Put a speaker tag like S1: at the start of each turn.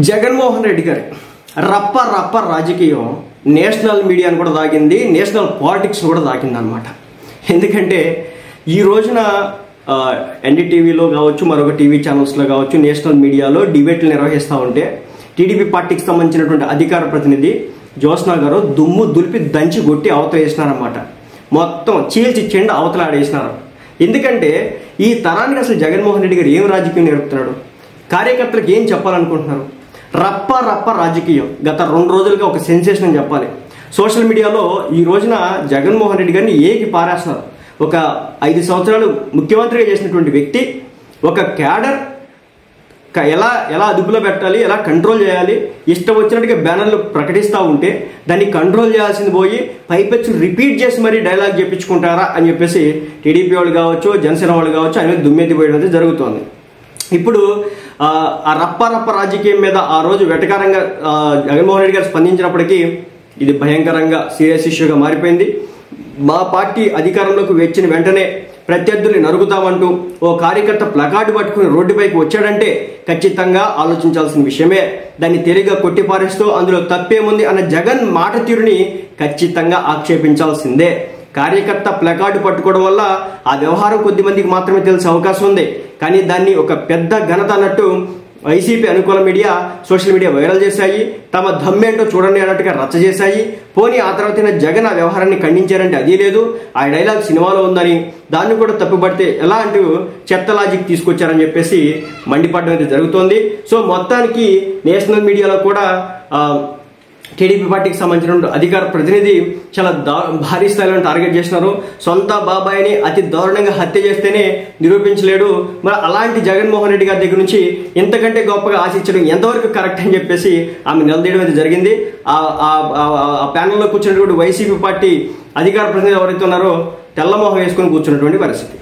S1: జగన్మోహన్ రెడ్డి గారి రప్ప రప్ప రాజకీయం నేషనల్ మీడియాను కూడా దాగింది, నేషనల్ పాలిటిక్స్ కూడా దాకింది అనమాట. ఎందుకంటే ఈ రోజున ఎన్డీటీవీలో కావచ్చు, మరొక టీవీ ఛానల్స్లో కావచ్చు, నేషనల్ మీడియాలో డిబేట్లు నిర్వహిస్తూ ఉంటే టీడీపీ పార్టీకి సంబంధించినటువంటి అధికార ప్రతినిధి జ్యోత్స్న గారు దుమ్ము దులిపి దంచి కొట్టి అవతల వేసినారన్నమాట. మొత్తం చీల్చి చెండు అవతల ఆడేసినారు. ఎందుకంటే ఈ తరానికి అసలు జగన్మోహన్ రెడ్డి గారు ఏం రాజకీయం నేర్పుతున్నాడు, కార్యకర్తలకు ఏం చెప్పాలనుకుంటున్నారు? రప్ప రప్ప రాజకీయం గత 2 రోజులుగా ఒక సెన్సేషన్ అని చెప్పాలి. సోషల్ మీడియాలో ఈ రోజున జగన్మోహన్ రెడ్డి గారిని ఏకి పారేస్తున్నారు. ఒక 5 సంవత్సరాలు ముఖ్యమంత్రిగా చేసినటువంటి వ్యక్తి ఒక క్యాడర్ ఎలా ఎలా అదుపులో పెట్టాలి, ఎలా కంట్రోల్ చేయాలి, ఇష్టం వచ్చినట్టుగా బ్యానర్లు ప్రకటిస్తూ ఉంటే దాన్ని కంట్రోల్ చేయాల్సింది పోయి పైపెచ్చు రిపీట్ చేసి మరీ డైలాగ్ చెప్పించుకుంటారా అని చెప్పేసి టీడీపీ వాళ్ళు కావచ్చు, జనసేన వాళ్ళు కావచ్చు ఆయన దుమ్మెత్తి పోయడం జరుగుతోంది. ఇప్పుడు ఆ రప్ప రప్ప రాజకీయం మీద ఆ రోజు వెటకారంగా జగన్మోహన్ రెడ్డి గారు స్పందించినప్పటికీ ఇది భయంకరంగా సీరియస్ ఇష్యూగా మారిపోయింది. మా పార్టీ అధికారంలోకి వచ్చిన వెంటనే ప్రత్యర్థుల్ని నరుగుతామంటూ ఓ కార్యకర్త ప్లకార్డు పట్టుకుని రోడ్డుపైకి వచ్చాడంటే ఖచ్చితంగా ఆలోచించాల్సిన విషయమే. దాన్ని తెలివిగా కొట్టిపారేస్తూ అందులో తప్పేముంది అన్న జగన్ మాట తీరుని ఖచ్చితంగా ఆక్షేపించాల్సిందే. కార్యకర్త ప్లకార్డు పట్టుకోవడం వల్ల ఆ వ్యవహారం కొద్ది మందికి మాత్రమే తెలిసే అవకాశం ఉంది. కానీ దాన్ని ఒక పెద్ద ఘనత అన్నట్టు వైసీపీ అనుకూల మీడియా, సోషల్ మీడియా వైరల్ చేశాయి. తమ దమ్మేంటో చూడండి అన్నట్టుగా రచ్చ చేశాయి. పోనీ ఆ తర్వాత జగన్ ఆ వ్యవహారాన్ని ఖండించారంటే అది లేదు, ఆ డైలాగ్ సినిమాలో ఉందని దాన్ని కూడా తప్పుపడితే ఎలా అంటూ చెత్త లాజిక్ తీసుకొచ్చారని చెప్పేసి మండిపడడం అయితే జరుగుతోంది. సో మొత్తానికి నేషనల్ మీడియాలో కూడా టీడీపీ పార్టీకి సంబంధించిన అధికార ప్రతినిధి చాలా భారీ స్థాయిలో టార్గెట్ చేసినారు. సొంత బాబాయిని అతి దారుణంగా హత్య చేస్తేనే నిరూపించలేడు, మరి అలాంటి జగన్మోహన్ రెడ్డి గారి దగ్గర నుంచి ఇంతకంటే గొప్పగా ఆశించడం ఎంతవరకు కరెక్ట్ అని చెప్పేసి ఆమె నిలదీయడం అయితే జరిగింది. ఆ ప్యానెల్లో కూర్చున్నటువంటి వైసీపీ పార్టీ అధికార ప్రతినిధి ఎవరైతే ఉన్నారో తెల్లమోహం వేసుకొని కూర్చున్నటువంటి పరిస్థితి.